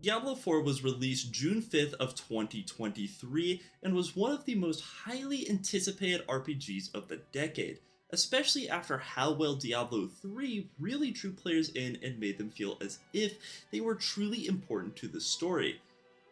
Diablo 4 was released June 5th of 2023 and was one of the most highly anticipated RPGs of the decade, especially after how well Diablo 3 really drew players in and made them feel as if they were truly important to the story.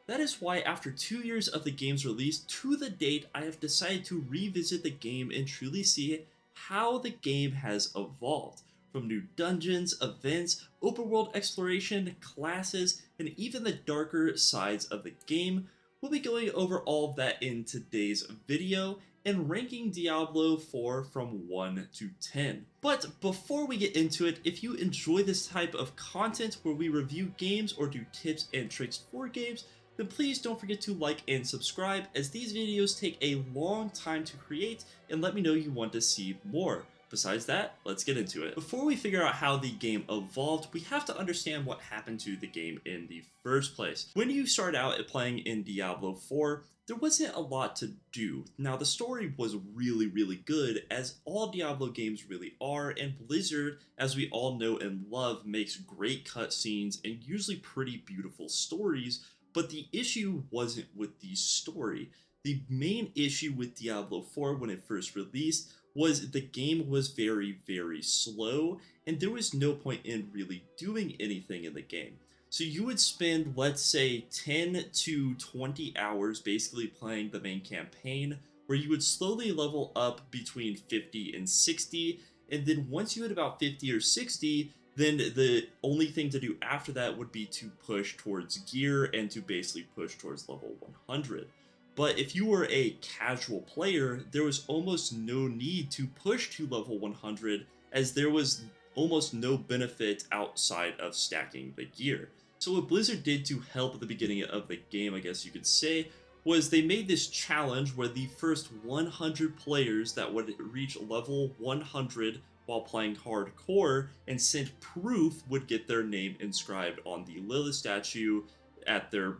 That is why after 2 years of the game's release to the date, I have decided to revisit the game and truly see how the game has evolved. From new dungeons, events, open world exploration, classes, and even the darker sides of the game, we'll be going over all of that in today's video and ranking Diablo 4 from 1 to 10. But before we get into it, if you enjoy this type of content where we review games or do tips and tricks for games, then please don't forget to like and subscribe, as these videos take a long time to create, and let me know you want to see more. Besides that, let's get into it. Before we figure out how the game evolved, we have to understand what happened to the game in the first place. When you start out playing in Diablo 4, there wasn't a lot to do. Now, the story was really good, as all Diablo games really are, and Blizzard, as we all know and love, makes great cutscenes and usually pretty beautiful stories, but the issue wasn't with the story. The main issue with Diablo 4 when it first released was the game was very slow, and there was no point in really doing anything in the game. So you would spend, let's say, 10 to 20 hours basically playing the main campaign, where you would slowly level up between 50 and 60, and then once you hit about 50 or 60, then the only thing to do after that would be to push towards gear and to basically push towards level 100. But if you were a casual player, there was almost no need to push to level 100, as there was almost no benefit outside of stacking the gear. So what Blizzard did to help at the beginning of the game, I guess you could say, was they made this challenge where the first 100 players that would reach level 100 while playing hardcore and sent proof would get their name inscribed on the Lilith statue at their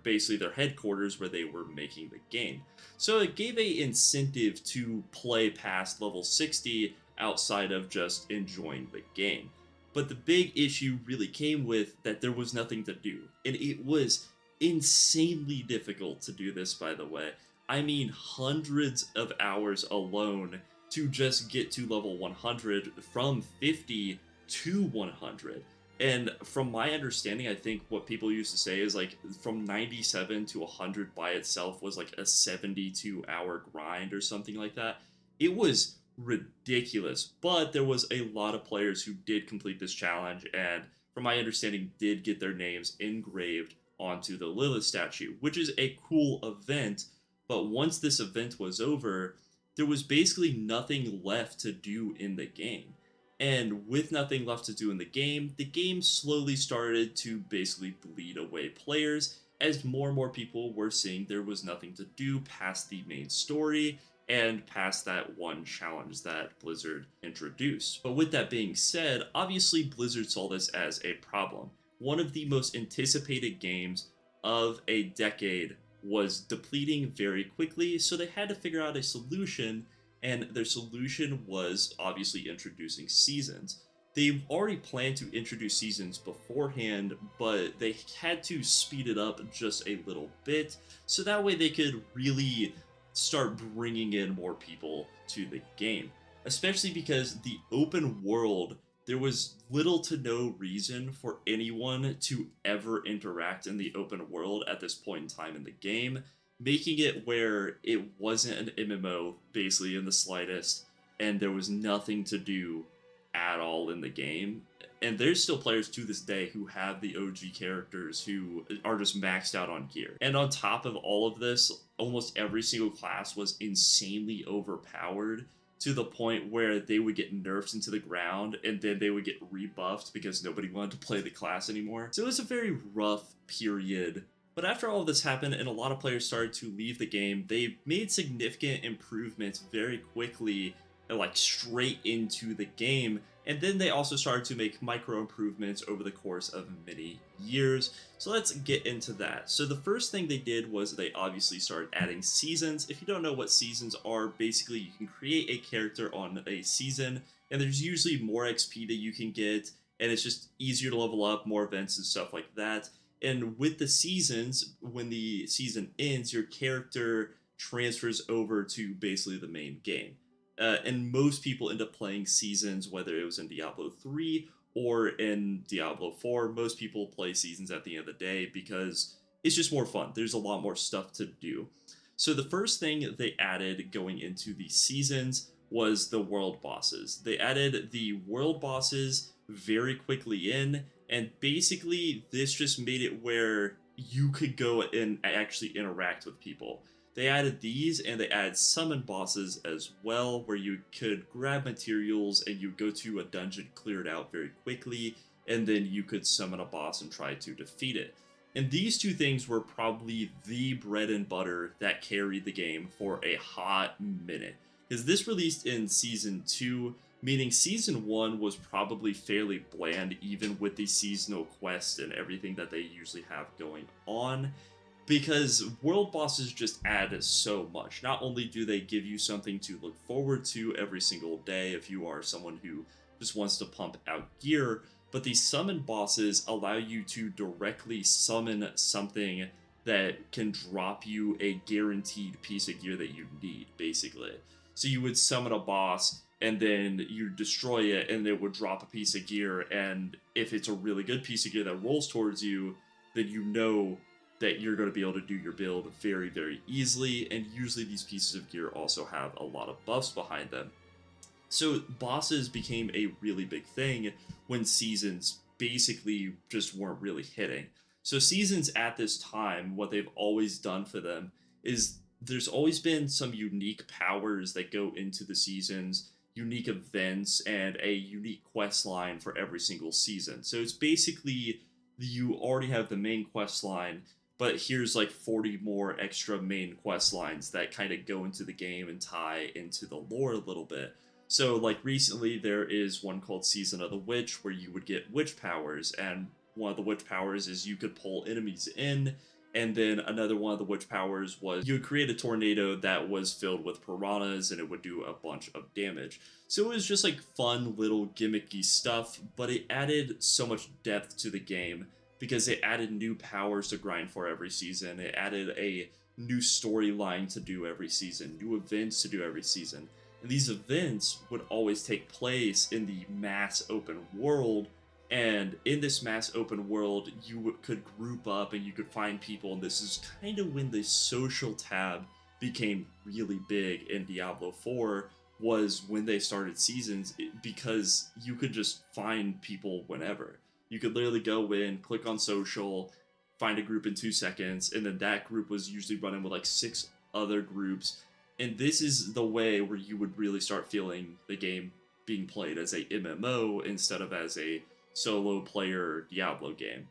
headquarters where they were making the game. So it gave a incentive to play past level 60 outside of just enjoying the game. But the big issue really came with that there was nothing to do, and it was insanely difficult to do this, by the way. I mean, hundreds of hours alone to just get to level 100 from 50 to 100. And from my understanding, I think what people used to say is like from 97 to 100 by itself was like a 72-hour grind or something like that. It was ridiculous, but there was a lot of players who did complete this challenge, and from my understanding did get their names engraved onto the Lilith statue, which is a cool event. But once this event was over, there was basically nothing left to do in the game. And with nothing left to do in the game slowly started to basically bleed away players, as more and more people were seeing there was nothing to do past the main story and past that one challenge that Blizzard introduced. But with that being said, obviously Blizzard saw this as a problem. One of the most anticipated games of a decade was depleting very quickly, so they had to figure out a solution, and their solution was obviously introducing seasons. They already planned to introduce seasons beforehand, but they had to speed it up just a little bit, so that way they could really start bringing in more people to the game. Especially because the open world, there was little to no reason for anyone to ever interact in the open world at this point in time in the game, making it where it wasn't an MMO basically in the slightest, and there was nothing to do at all in the game. And there's still players to this day who have the OG characters who are just maxed out on gear. And on top of all of this, almost every single class was insanely overpowered, to the point where they would get nerfed into the ground and then they would get rebuffed because nobody wanted to play the class anymore. So it was a very rough period. But after all of this happened and a lot of players started to leave the game, they made significant improvements very quickly, like straight into the game. And then they also started to make micro improvements over the course of many years. So let's get into that. So the first thing they did was they obviously started adding seasons. If you don't know what seasons are, basically you can create a character on a season, and there's usually more XP that you can get, and it's just easier to level up, more events and stuff like that. And with the seasons, when the season ends, your character transfers over to basically the main game. And most people end up playing seasons, whether it was in Diablo 3 or in Diablo 4. Most people play seasons at the end of the day because it's just more fun. There's a lot more stuff to do. So the first thing they added going into the seasons was the world bosses. They added the world bosses very quickly in, and basically this just made it where you could go and actually interact with people. They added these and they added summon bosses as well, where you could grab materials and you go to a dungeon, clear it out very quickly, and then you could summon a boss and try to defeat it. And these two things were probably the bread and butter that carried the game for a hot minute. Because this released in Season 2, meaning Season 1 was probably fairly bland, even with the seasonal quest and everything that they usually have going on. Because world bosses just add so much. Not only do they give you something to look forward to every single day if you are someone who just wants to pump out gear, but these summon bosses allow you to directly summon something that can drop you a guaranteed piece of gear that you need, basically. So you would summon a boss, and then you destroy it, and it would drop a piece of gear, and if it's a really good piece of gear that rolls towards you, then you know that you're going to be able to do your build very, very easily, and usually these pieces of gear also have a lot of buffs behind them. So bosses became a really big thing when seasons basically just weren't really hitting. So seasons at this time, what they've always done for them is there's always been some unique powers that go into the seasons, unique events, and a unique quest line for every single season. So it's basically you already have the main quest line, but here's like 40 more extra main quest lines that kind of go into the game and tie into the lore a little bit. So, like recently, there is one called Season of the Witch, where you would get witch powers, and one of the witch powers is you could pull enemies in, and then another one of the witch powers was you would create a tornado that was filled with piranhas, and it would do a bunch of damage. So it was just like fun little gimmicky stuff, but it added so much depth to the game because it added new powers to grind for every season. It added a new storyline to do every season, new events to do every season. And these events would always take place in the mass open world. And in this mass open world, you could group up and you could find people. And this is kind of when the social tab became really big in Diablo 4, was when they started seasons, because you could just find people whenever. You could literally go in, click on social, find a group in 2 seconds, and then that group was usually running with like 6 other groups. And this is the way where you would really start feeling the game being played as a MMO instead of as a solo player Diablo game.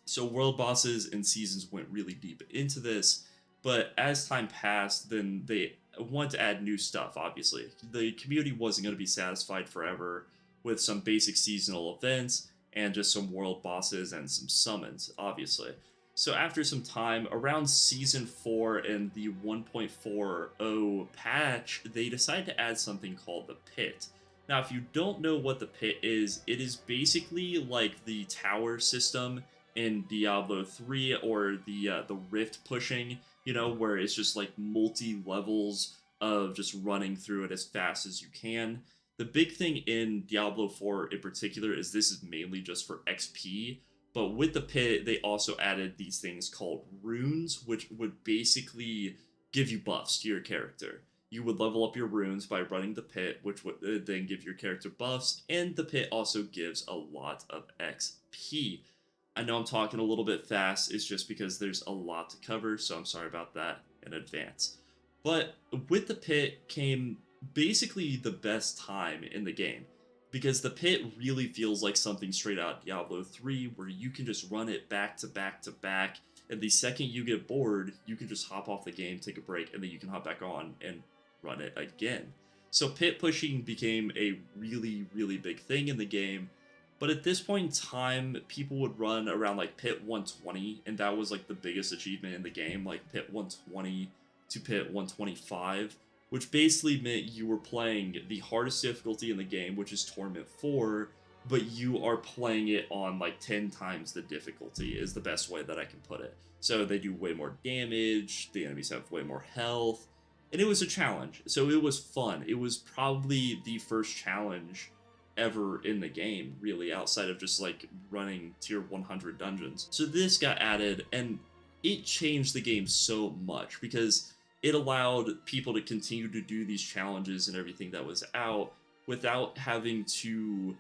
So world bosses and seasons went really deep into this, but as time passed, then they wanted to add new stuff, obviously. The community wasn't going to be satisfied forever with some basic seasonal events and just some world bosses and some summons, obviously. So after some time, around Season 4 and the 1.40 patch, they decided to add something called the Pit. Now, if you don't know what the Pit is, it is basically like the tower system in Diablo 3 or the rift pushing, where it's just like multi-levels of just running through it as fast as you can. The big thing in Diablo 4 in particular is this is mainly just for XP. But with the Pit, they also added these things called runes, which would basically give you buffs to your character. You would level up your runes by running the Pit, which would then give your character buffs, and the Pit also gives a lot of XP. I know I'm talking a little bit fast, it's just because there's a lot to cover, so I'm sorry about that in advance. But with the Pit came basically the best time in the game, because the Pit really feels like something straight out Diablo 3, where you can just run it back to back to back, and the second you get bored, you can just hop off the game, take a break, and then you can hop back on and run it again. So Pit pushing became a really, really big thing in the game, but at this point in time, people would run around like Pit 120, and that was like the biggest achievement in the game, like Pit 120 to Pit 125, which basically meant you were playing the hardest difficulty in the game, which is Torment 4, but you are playing it on like 10 times the difficulty, is the best way that I can put it. So they do way more damage, the enemies have way more health, and it was a challenge. So it was fun. It was probably the first challenge ever in the game, really, outside of just like running tier 100 dungeons. So this got added, and it changed the game so much because it allowed people to continue to do these challenges and everything that was out without having to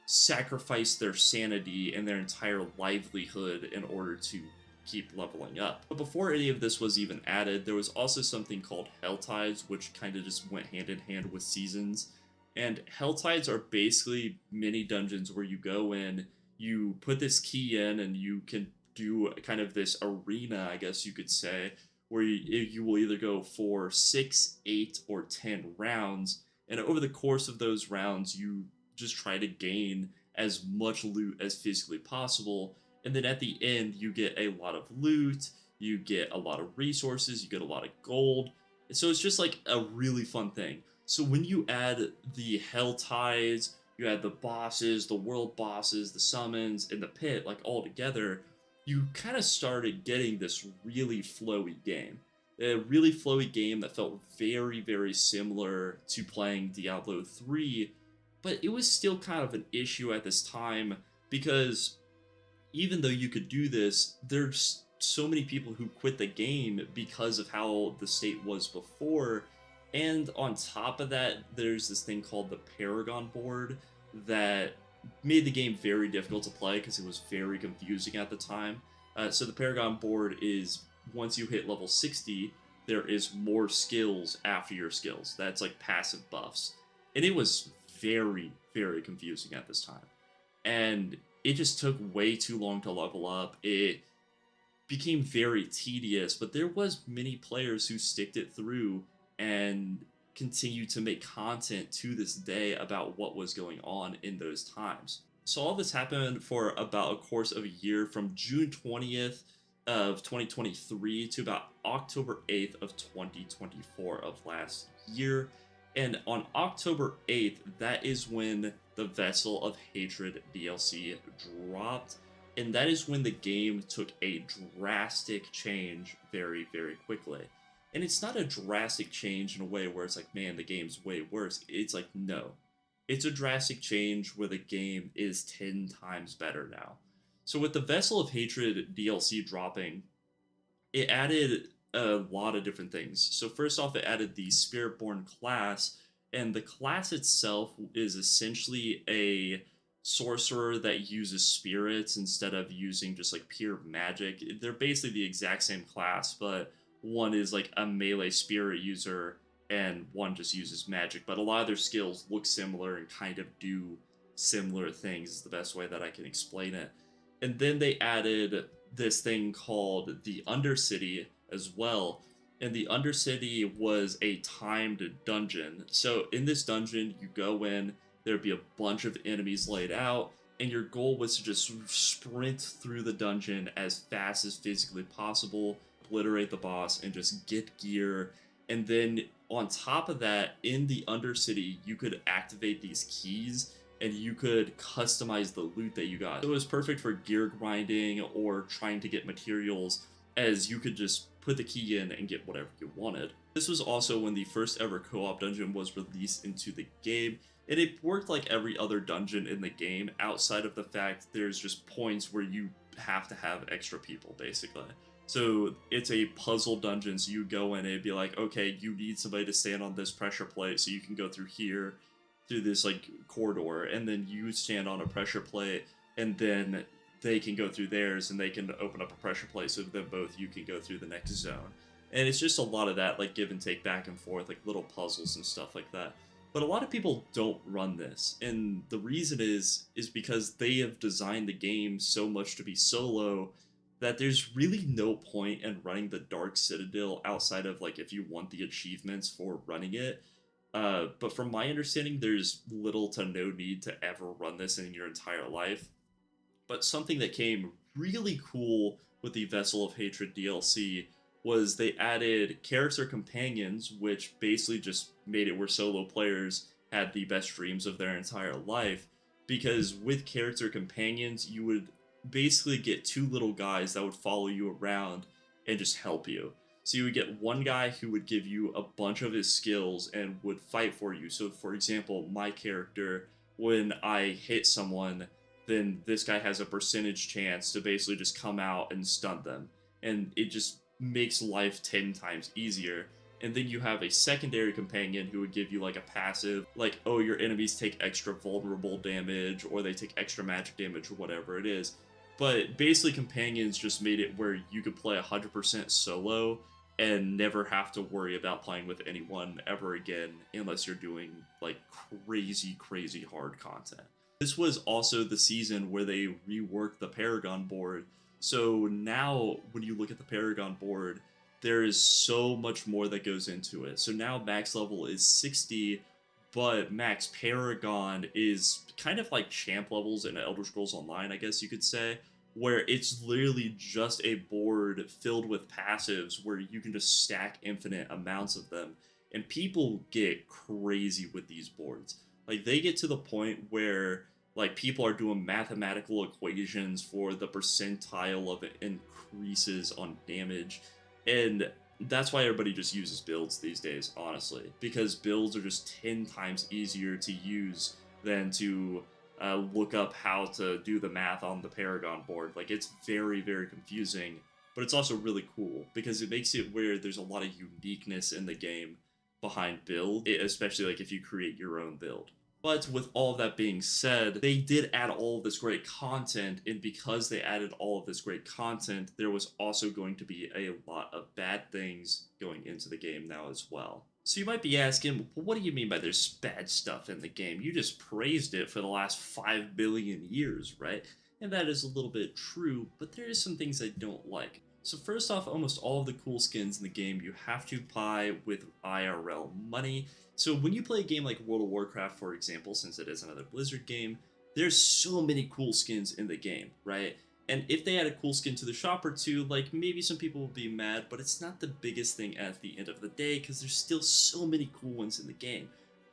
sacrifice their sanity and their entire livelihood in order to keep leveling up. But before any of this was even added, there was also something called Hell Tides, which kind of just went hand in hand with seasons. And Hell Tides are basically mini dungeons where you go in, you put this key in, and you can do kind of this arena, I guess you could say, where you will either go for 6, 8, or 10 rounds. And over the course of those rounds, you just try to gain as much loot as physically possible. And then at the end, you get a lot of loot, you get a lot of resources, you get a lot of gold. And so it's just like a really fun thing. So when you add the Hell Tides, you add the bosses, the world bosses, the summons, and the pit, like all together, you kind of started getting this really flowy game. A really flowy game that felt very, very similar to playing Diablo 3, but it was still kind of an issue at this time because even though you could do this, there's so many people who quit the game because of how the state was before. And on top of that, there's this thing called the Paragon board that made the game very difficult to play because it was very confusing at the time. So the Paragon board is once you hit level 60, there is more skills after your skills. That's like passive buffs. And it was very, very confusing at this time. And it just took way too long to level up. It became very tedious, but there was many players who sticked it through and continue to make content to this day about what was going on in those times. So all this happened for about a course of a year from June 20th of 2023 to about October 8th of 2024 of last year. And on October 8th, that is when the Vessel of Hatred DLC dropped. And that is when the game took a drastic change very, very quickly. And it's not a drastic change in a way where it's like, man, the game's way worse. It's like, no. It's a drastic change where the game is 10 times better now. So with the Vessel of Hatred DLC dropping, it added a lot of different things. So first off, it added the Spiritborn class, and the class itself is essentially a sorcerer that uses spirits instead of using just like pure magic. They're basically the exact same class, but one is like a melee spirit user and one just uses magic, but a lot of their skills look similar and kind of do similar things is the best way that I can explain it. And then they added this thing called the Undercity as well. And the Undercity was a timed dungeon. So in this dungeon, you go in, there'd be a bunch of enemies laid out, and your goal was to just sprint through the dungeon as fast as physically possible, obliterate the boss, and just get gear. And then on top of that, in the Undercity, you could activate these keys and you could customize the loot that you got. So it was perfect for gear grinding or trying to get materials, as you could just put the key in and get whatever you wanted. This was also when the first ever co-op dungeon was released into the game, and it worked like every other dungeon in the game, outside of the fact there's just points where you have to have extra people, basically. So it's a puzzle dungeon, so you go in and it'd be like, okay, you need somebody to stand on this pressure plate so you can go through here, through this like corridor, and then you stand on a pressure plate, and then they can go through theirs, and they can open up a pressure plate so that both you can go through the next zone. And it's just a lot of that, like give and take back and forth, like little puzzles and stuff like that. But a lot of people don't run this, and the reason is because they have designed the game so much to be solo that there's really no point in running the Dark Citadel outside of like if you want the achievements for running it. But from my understanding, there's little to no need to ever run this in your entire life. But something that came really cool with the Vessel of Hatred DLC was they added character companions, which basically just made it where solo players had the best dreams of their entire life. because with character companions, you would basically get two little guys that would follow you around and just help you. So you would get one guy who would give you a bunch of his skills and would fight for you. So for example, my character, when I hit someone, then this guy has a percentage chance to basically just come out and stun them. And it just makes life 10 times easier. And then you have a secondary companion who would give you like a passive, like, oh, your enemies take extra vulnerable damage, or they take extra magic damage, or whatever it is. But basically, companions just made it where you could play 100% solo and never have to worry about playing with anyone ever again unless you're doing like crazy, crazy hard content. This was also the season where they reworked the Paragon board. So now, when you look at the Paragon board, there is so much more that goes into it. So now max level is 60, but max Paragon is kind of like champ levels in Elder Scrolls Online, I guess you could say, where it's literally just a board filled with passives where you can just stack infinite amounts of them. And people get crazy with these boards. Like, they get to the point where like people are doing mathematical equations for the percentile of increases on damage. And that's why everybody just uses builds these days, honestly, because builds are just 10 times easier to use than to look up how to do the math on the Paragon board. Like, it's very, very confusing, but it's also really cool because it makes it where there's a lot of uniqueness in the game behind build, especially like if you create your own build. But with all of that being said, they did add all of this great content, and because they added all of this great content, there was also going to be a lot of bad things going into the game now as well. So you might be asking, well, what do you mean by there's bad stuff in the game? You just praised it for the last 5 billion years, right? And that is a little bit true, but there is some things I don't like. So first off, almost all of the cool skins in the game you have to buy with IRL money. So when you play a game like World of Warcraft, for example, since it is another Blizzard game, there's so many cool skins in the game, right? And if they add a cool skin to the shop or two, like, maybe some people will be mad, but it's not the biggest thing at the end of the day because there's still so many cool ones in the game.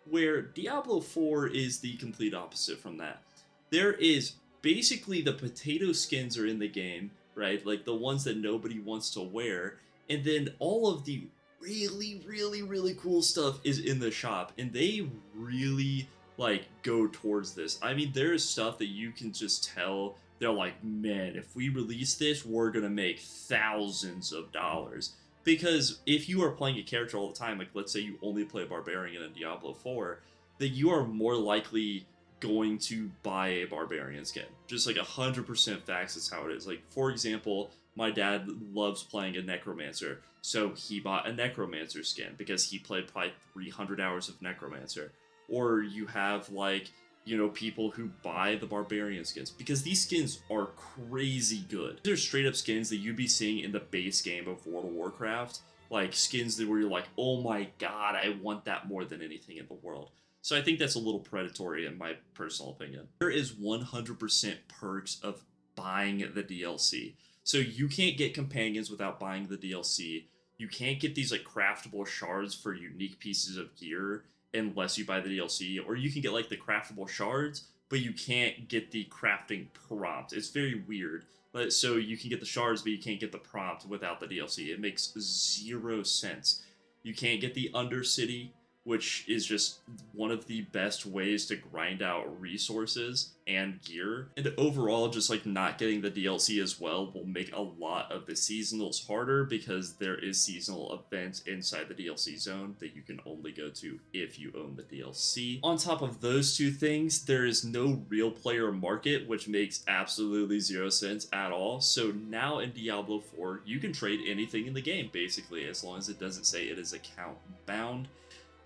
Where Diablo 4 is the complete opposite from that. There is basically the potato skins are in the game, right? Like the ones that nobody wants to wear, and then all of the really, really, really cool stuff is in the shop, and they really like go towards this. I mean, there is stuff that you can just tell they're like, man, if we release this, we're gonna make thousands of dollars. Because if you are playing a character all the time, like let's say you only play Barbarian in Diablo 4, then you are more likely going to buy a Barbarian skin. Just like 100% facts, is how it is. Like, for example, my dad loves playing a Necromancer, so he bought a Necromancer skin because he played probably 300 hours of Necromancer. Or you have, like, you know, people who buy the Barbarian skins because these skins are crazy good. They're straight up skins that you'd be seeing in the base game of World of Warcraft. Like, skins that where you're like, oh my god, I want that more than anything in the world. So I think that's a little predatory in my personal opinion. There is 100% perks of buying the DLC. So you can't get companions without buying the DLC. You can't get these like craftable shards for unique pieces of gear unless you buy the DLC. Or you can get like the craftable shards, but you can't get the crafting prompt. It's very weird. So you can get the shards, but you can't get the prompt without the DLC. It makes zero sense. You can't get the Undercity, which is just one of the best ways to grind out resources and gear. And overall, just like not getting the DLC as well will make a lot of the seasonals harder because there is seasonal events inside the DLC zone that you can only go to if you own the DLC. On top of those two things, there is no real player market, which makes absolutely zero sense at all. So now in Diablo 4, you can trade anything in the game, basically, as long as it doesn't say it is account bound.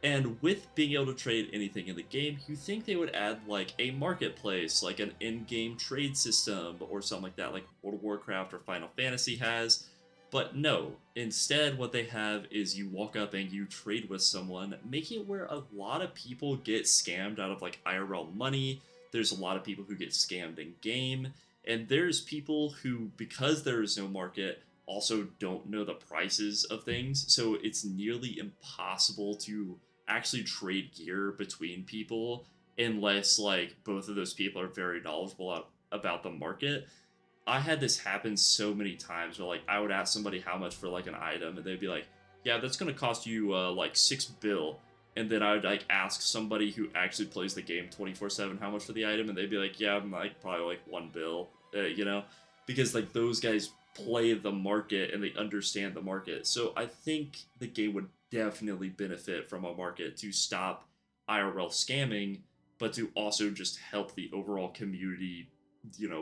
And with being able to trade anything in the game, you think they would add like a marketplace, like an in-game trade system or something like that, like World of Warcraft or Final Fantasy has. But no, instead what they have is you walk up and you trade with someone, making it where a lot of people get scammed out of like IRL money. There's a lot of people who get scammed in game, and there's people who, because there is no market, also don't know the prices of things, so it's nearly impossible to actually trade gear between people unless like both of those people are very knowledgeable about the market. I had this happen so many times where like I would ask somebody how much for like an item, and they'd be like, "Yeah, that's gonna cost you like 6 bill." And then I would like ask somebody who actually plays the game 24/7 how much for the item, and they'd be like, "Yeah, I'm like probably like 1 bill," you know, because like those guys play the market and they understand the market. So I think the game would definitely benefit from a market to stop IRL scamming, but to also just help the overall community,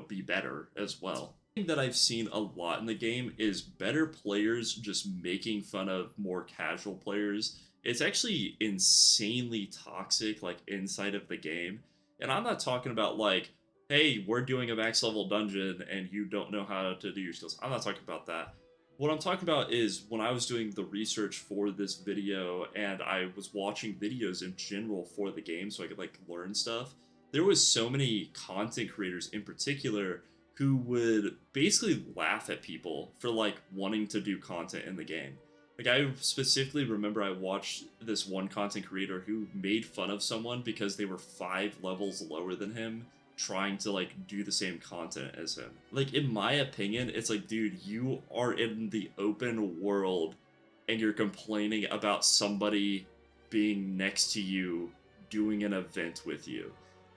be better as well. Thing that I've seen a lot in the game is better players just making fun of more casual players. It's actually insanely toxic, like inside of the game. And I'm not talking about like, hey, we're doing a max level dungeon and you don't know how to do your skills. I'm not talking about that. What I'm talking about is when I was doing the research for this video and I was watching videos in general for the game so I could like learn stuff, there was so many content creators in particular who would basically laugh at people for like wanting to do content in the game. Like I specifically remember I watched this one content creator who made fun of someone because they were 5 levels lower than him trying to like do the same content as him. Like in my opinion, it's like, dude, you are in the open world and you're complaining about somebody being next to you doing an event with you.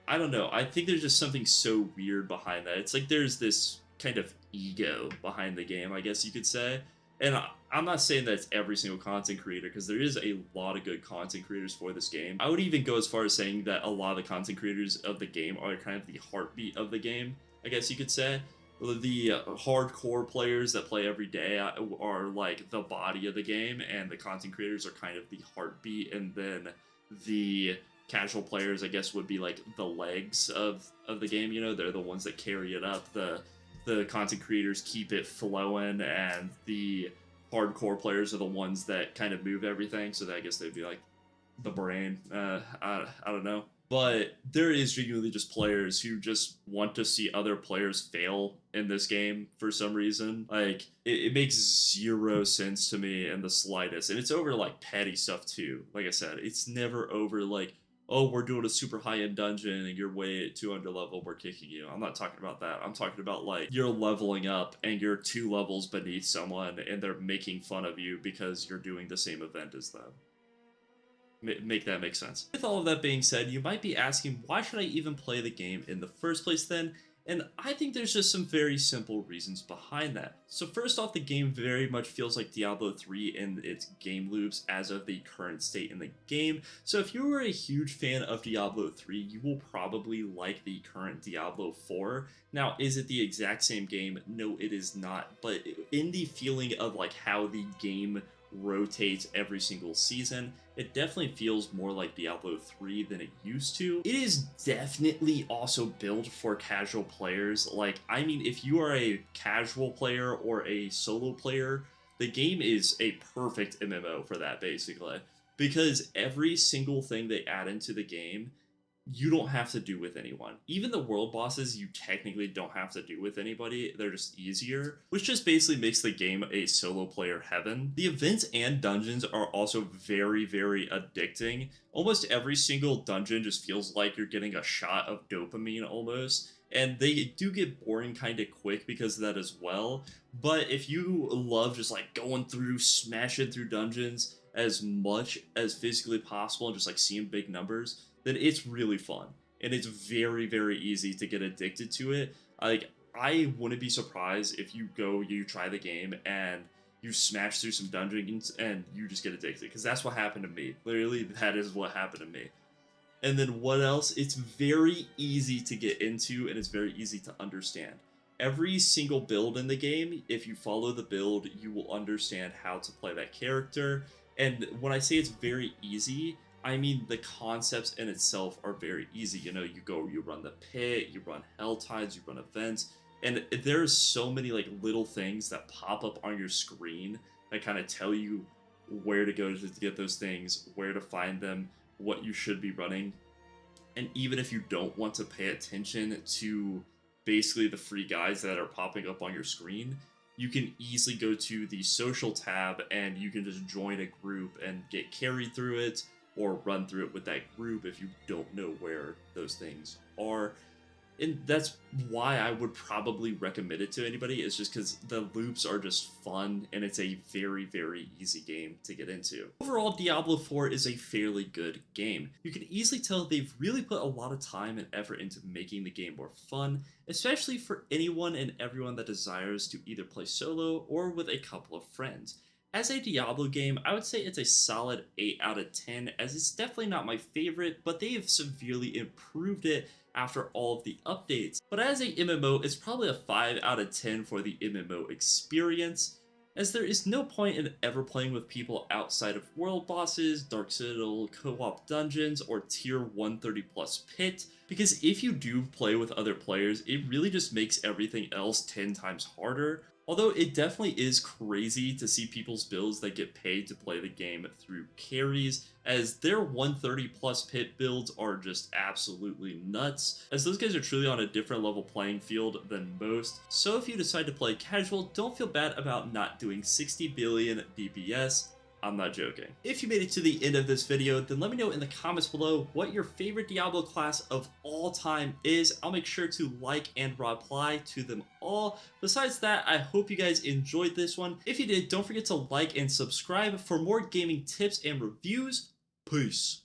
I don't know. I think there's just something so weird behind that. It's like there's this kind of ego behind the game, I guess you could say. And I'm not saying that it's every single content creator, because there is a lot of good content creators for this game. I would even go as far as saying that a lot of the content creators of the game are kind of the heartbeat of the game, I guess you could say. The hardcore players that play every day are like the body of the game, and the content creators are kind of the heartbeat, and then the casual players, I guess, would be like the legs of the game. They're the ones that carry it up. The content creators keep it flowing, and the hardcore players are the ones that kind of move everything. So that, I guess they'd be like the brain. I don't know. But there is genuinely just players who just want to see other players fail in this game for some reason. Like, it makes zero sense to me in the slightest. And it's over like petty stuff too. Like I said, it's never over like, oh, we're doing a super high-end dungeon and you're way at 200 level, we're kicking you. I'm not talking about that. I'm talking about like you're leveling up and you're 2 levels beneath someone and they're making fun of you because you're doing the same event as them. Make that make sense. With all of that being said, you might be asking, why should I even play the game in the first place then? And I think there's just some very simple reasons behind that. So first off, the game very much feels like Diablo 3 in its game loops as of the current state in the game. So if you were a huge fan of Diablo 3, you will probably like the current Diablo 4. Now, is it the exact same game? No, it is not. But in the feeling of like how the game rotates every single season, it definitely feels more like Diablo 3 than it used to. It is definitely also built for casual players. Like, I mean, if you are a casual player or a solo player, the game is a perfect MMO for that, basically. Because every single thing they add into the game you don't have to do with anyone. Even the world bosses you technically don't have to do with anybody, they're just easier, which just basically makes the game a solo player heaven. The events and dungeons are also very, very addicting. Almost every single dungeon just feels like you're getting a shot of dopamine almost, and they do get boring kind of quick because of that as well. But if you love just like going through, smashing through dungeons as much as physically possible and just like seeing big numbers, then it's really fun. And it's very, very easy to get addicted to it. Like, I wouldn't be surprised if you try the game and you smash through some dungeons and you just get addicted. Because that's what happened to me. Literally, that is what happened to me. And then what else? It's very easy to get into and it's very easy to understand. Every single build in the game, if you follow the build, you will understand how to play that character. And when I say it's very easy, I mean the concepts in itself are very easy. You run the pit, you run hell tides, you run events, and there's so many like little things that pop up on your screen that kind of tell you where to go to get those things, where to find them, what you should be running. And even if you don't want to pay attention to basically the free guides that are popping up on your screen, you can easily go to the social tab and you can just join a group and get carried through it, or run through it with that group if you don't know where those things are. And that's why I would probably recommend it to anybody, is just because the loops are just fun and it's a very, very easy game to get into. Overall, Diablo 4 is a fairly good game. You can easily tell they've really put a lot of time and effort into making the game more fun, especially for anyone and everyone that desires to either play solo or with a couple of friends. As a Diablo game, I would say it's a solid 8 out of 10, as it's definitely not my favorite, but they have severely improved it after all of the updates. But as a MMO, it's probably a 5 out of 10 for the MMO experience, as there is no point in ever playing with people outside of world bosses, Dark Citadel, co-op dungeons, or tier 130 plus pit, because if you do play with other players, it really just makes everything else 10 times harder. Although it definitely is crazy to see people's builds that get paid to play the game through carries, as their 130 plus pit builds are just absolutely nuts, as those guys are truly on a different level playing field than most. So if you decide to play casual, don't feel bad about not doing 60 billion DPS. I'm not joking. If you made it to the end of this video, then let me know in the comments below what your favorite Diablo class of all time is. I'll make sure to like and reply to them all. Besides that, I hope you guys enjoyed this one. If you did, don't forget to like and subscribe for more gaming tips and reviews. Peace.